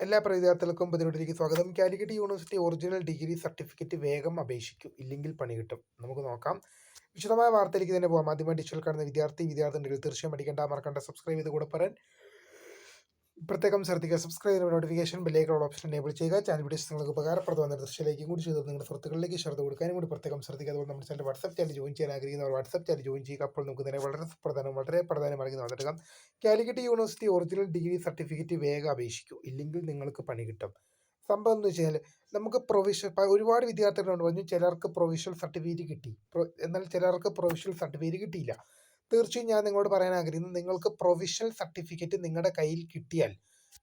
എല്ലാ വിദ്യാർത്ഥികൾക്കും പുതിയതിലേക്ക് സ്വാഗതം. Calicut university original degree certificate വേഗം അപേക്ഷിക്കൂ, ഇല്ലെങ്കിൽ പണി കിട്ടും. നമുക്ക് നോക്കാം. വിശദമായ വാർത്തയിലേക്ക് തന്നെ പോകാം. ആദ്യമായി ഡിജിറ്റൽ കാണുന്ന വിദ്യാർത്ഥികൾ തീർച്ചയായും പഠിക്കേണ്ട, മറക്കണ്ട, സബ്സ്ക്രൈബ് ചെയ്ത് കൂടെ പറയാൻ പ്രത്യേകം ശ്രദ്ധിക്കുക. സബ്സ്ക്രൈബ് ചെയ്യുന്ന നോട്ടിഫിക്കേഷൻ ബെല്ലൈക്കൺ ഓപ്ഷൻ എനേബിൾ ചെയ്യുക. ചാനൽ വീഡിയോസ് നിങ്ങൾക്ക് ഉപകാരപ്രദമായ ദൃശ്യത്തിലേക്കും കൂടി ചെയ്ത് നിങ്ങളുടെ സുഹൃത്തുക്കളിലേക്ക് ശ്രദ്ധ കൊടുക്കാനും കൂടി പ്രത്യേകം ശ്രദ്ധിക്കുക. അതുകൊണ്ട് നമ്മുടെ ചാനൽ വാട്സ്ആപ്പ് ചാനൽ ജോയിൻ ചെയ്യാൻ ആഗ്രഹിക്കുന്നവർ വാട്സ്ആപ്പ് ചാനൽ ജോയിൻ ചെയ്യുക. അപ്പോൾ നമുക്ക് തന്നെ വളരെ പ്രധാനമായിരിക്കും നടത്തുക. Calicut university original degree certificate വേഗം അപേക്ഷിക്കൂ, ഇല്ലെങ്കിൽ നിങ്ങൾക്ക് പണി കിട്ടും. സംഭവം എന്ന് വെച്ചാൽ നമുക്ക് ഒരുപാട് വിദ്യാർത്ഥികളുണ്ട് പറഞ്ഞു. ചിലർക്ക് പ്രൊവിഷണൽ സർട്ടിഫിക്കറ്റ് കിട്ടി, എന്നാൽ ചിലർക്ക് പ്രൊവിഷണൽ സർട്ടിഫിക്കറ്റ് കിട്ടിയില്ല. തീർച്ചയായും ഞാൻ നിങ്ങളോട് പറയാൻ ആഗ്രഹിക്കുന്നത്, നിങ്ങൾക്ക് പ്രൊവിഷണൽ സർട്ടിഫിക്കറ്റ് നിങ്ങളുടെ കയ്യിൽ കിട്ടിയാൽ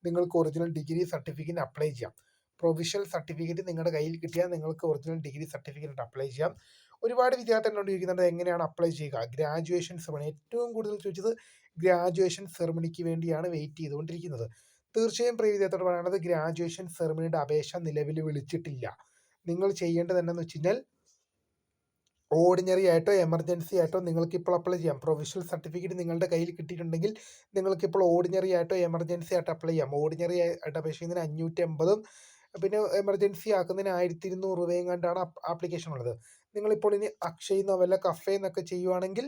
നിങ്ങൾക്ക് ഒറിജിനൽ ഡിഗ്രി സർട്ടിഫിക്കറ്റ് അപ്ലൈ ചെയ്യാം. പ്രൊവിഷണൽ സർട്ടിഫിക്കറ്റ് നിങ്ങളുടെ കയ്യിൽ കിട്ടിയാൽ നിങ്ങൾക്ക് ഒറിജിനൽ ഡിഗ്രി സർട്ടിഫിക്കറ്റ് അപ്ലൈ ചെയ്യാം. ഒരുപാട് വിദ്യാർത്ഥികളോട് ചോദിക്കുന്നുണ്ട് എങ്ങനെയാണ് അപ്ലൈ ചെയ്യുക. ഗ്രാജുവേഷൻ സെറമണി, ഏറ്റവും കൂടുതൽ ചോദിച്ചത് ഗ്രാജുവേഷൻ സെറമണിക്ക് വേണ്ടിയാണ് വെയിറ്റ് ചെയ്തുകൊണ്ടിരിക്കുന്നത്. തീർച്ചയായും പ്രിയ വിദ്യാർത്ഥിയോട് പറയുന്നത്, ഗ്രാജുവേഷൻ സെറമണിയുടെ അപേക്ഷ നിലവിൽ വിളിച്ചിട്ടില്ല. നിങ്ങൾ ചെയ്യേണ്ടത് എന്താണെന്ന് വെച്ച് കഴിഞ്ഞാൽ, ഓർഡിനറി ആയിട്ടോ എമർജൻസി ആയിട്ടോ നിങ്ങൾക്ക് ഇപ്പോൾ അപ്ലൈ ചെയ്യാം. പ്രൊവിഷണൽ സർട്ടിഫിക്കറ്റ് നിങ്ങളുടെ കയ്യിൽ കിട്ടിയിട്ടുണ്ടെങ്കിൽ നിങ്ങൾക്കിപ്പോൾ ഓർഡിനറി ആയിട്ടോ എമർജൻസി ആയിട്ടോ അപ്ലൈ ചെയ്യാം. ഓർഡിനറി ആയിട്ട് അപേക്ഷിക്കുന്നതിന് 550, പിന്നെ എമർജൻസി ആക്കുന്നതിന് 1200 രൂപയും കണ്ടാണ് ആപ്ലിക്കേഷൻ ഉള്ളത്. നിങ്ങളിപ്പോൾ ഇനി അക്ഷയെന്നോ വല്ല കഫേന്നൊക്കെ ചെയ്യുവാണെങ്കിൽ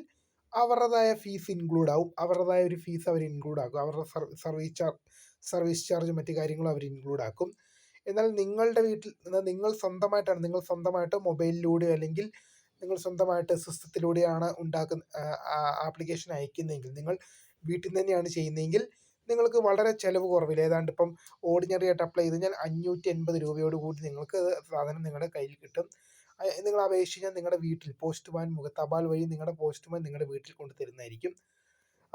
അവരുടേതായ ഫീസ് ഇൻക്ലൂഡ് ആവും. അവരുടേതായ ഒരു ഫീസ് അവർ ഇൻക്ലൂഡ് ആക്കും. അവരുടെ സർവീസ് ചാർജ് മറ്റു കാര്യങ്ങളും അവർ ഇൻക്ലൂഡ് ആക്കും. എന്നാൽ നിങ്ങളുടെ വീട്ടിൽ നിങ്ങൾ സ്വന്തമായിട്ട് മൊബൈലിലൂടെയോ അല്ലെങ്കിൽ നിങ്ങൾ സ്വന്തമായിട്ട് സിസ്റ്റത്തിലൂടെയാണ് ആപ്ലിക്കേഷൻ അയക്കുന്നതെങ്കിൽ, നിങ്ങൾ വീട്ടിൽ നിന്ന് തന്നെയാണ് ചെയ്യുന്നതെങ്കിൽ നിങ്ങൾക്ക് വളരെ ചിലവ് കുറവില്ല. ഏതാണ്ട് ഇപ്പം ഓർഡിനറി ആയിട്ട് അപ്ലൈ ചെയ്ത് കഴിഞ്ഞാൽ 580 രൂപയോട് കൂടി നിങ്ങൾക്ക് സാധനം നിങ്ങളുടെ കയ്യിൽ കിട്ടും. നിങ്ങൾ അപേക്ഷിച്ചാൽ നിങ്ങളുടെ വീട്ടിൽ തപാൽ വഴി നിങ്ങളുടെ പോസ്റ്റ്മാൻ നിങ്ങളുടെ വീട്ടിൽ കൊണ്ട് തരുന്നതായിരിക്കും.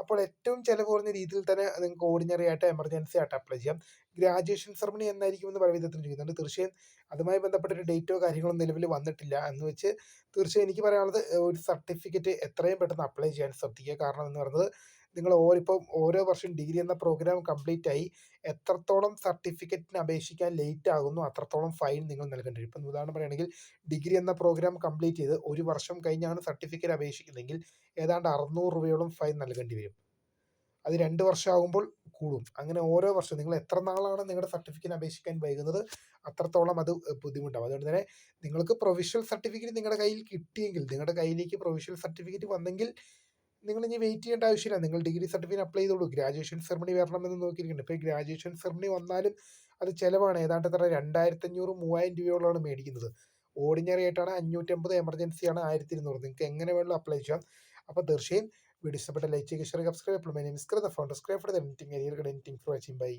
അപ്പോൾ ഏറ്റവും ചിലവ് കുറഞ്ഞ രീതിയിൽ തന്നെ നിങ്ങൾക്ക് ഓർഡിനറി ആയിട്ട് എമർജൻസി ആയിട്ട് അപ്ലൈ ചെയ്യാം. ഗ്രാജുവേഷൻ സെറമണി എന്നായിരിക്കും എന്ന് പല വിധത്തിൽ ചോദിക്കുന്നുണ്ട്. തീർച്ചയായും അതുമായി ബന്ധപ്പെട്ടൊരു ഡേറ്റോ കാര്യങ്ങളോ നിലവിൽ വന്നിട്ടില്ല എന്ന് വെച്ച് തീർച്ചയായും എനിക്ക് പറയാനുള്ളത്, ഒരു സർട്ടിഫിക്കറ്റ് എത്രയും പെട്ടെന്ന് അപ്ലൈ ചെയ്യാൻ ശ്രദ്ധിക്കുക. കാരണം എന്ന് പറയുന്നത്, നിങ്ങൾ ഓരോ വർഷം ഡിഗ്രി എന്ന പ്രോഗ്രാം കംപ്ലീറ്റ് ആയി എത്രത്തോളം സർട്ടിഫിക്കറ്റിന് അപേക്ഷിക്കാൻ ലേറ്റ് ആകുന്നു അത്രത്തോളം ഫൈൻ നിങ്ങൾ നൽകേണ്ടി വരും. ഇപ്പം ഉദാഹരണം പറയുകയാണെങ്കിൽ, ഡിഗ്രി എന്ന പ്രോഗ്രാം കംപ്ലീറ്റ് ചെയ്ത് ഒരു വർഷം കഴിഞ്ഞാണ് സർട്ടിഫിക്കറ്റ് അപേക്ഷിക്കുന്നതെങ്കിൽ ഏതാണ്ട് 600 രൂപയോളം ഫൈൻ നൽകേണ്ടി വരും. അത് 2 വർഷമാകുമ്പോൾ കൂടും. അങ്ങനെ ഓരോ വർഷവും നിങ്ങൾ എത്ര നാളാണ് നിങ്ങളുടെ സർട്ടിഫിക്കറ്റ് അപേക്ഷിക്കാൻ വൈകുന്നത് അത്രത്തോളം അത് ബുദ്ധിമുട്ടാവും. അതുകൊണ്ട് തന്നെ നിങ്ങൾക്ക് പ്രൊവിഷണൽ സർട്ടിഫിക്കറ്റ് നിങ്ങളുടെ കയ്യിൽ കിട്ടിയെങ്കിൽ, നിങ്ങളുടെ കയ്യിലേക്ക് പ്രൊവിഷണൽ സർട്ടിഫിക്കറ്റ് വന്നെങ്കിൽ നിങ്ങൾ ഇനി വെയിറ്റ് ചെയ്യേണ്ട ആവശ്യമില്ല. നിങ്ങൾ ഡിഗ്രി സർട്ടിഫിക്കറ്റ് അപ്ലൈ ചെയ്തോളൂ. ഗ്രാജുവേഷൻ സെറമണി വരണമെന്ന് നോക്കിയിരിക്കുന്നുണ്ട്. ഇപ്പോൾ ഗ്രാജുവേഷൻ സെറമണി വന്നാലും അത് ചിലവാണ്. ഏതാണ്ട് 2500 3000 രൂപയോളമാണ് മേടിക്കുന്നത്. ഓർഡിനറി ആയിട്ടാണ് 550, എമർജൻസിയാണ് 1200. നിങ്ങൾക്ക് എങ്ങനെ വേണമെങ്കിലും അപ്ലൈ ചെയ്യാം. അപ്പോൾ തീർച്ചയായും വീഡിയോ ഇഷ്ടപ്പെട്ട ലൈക്ക് ചെയ്യുക, ഷെയർ ചെയ്യുക, subscribe. My name is Krita, founder, subscribe for the editing, for watching. By.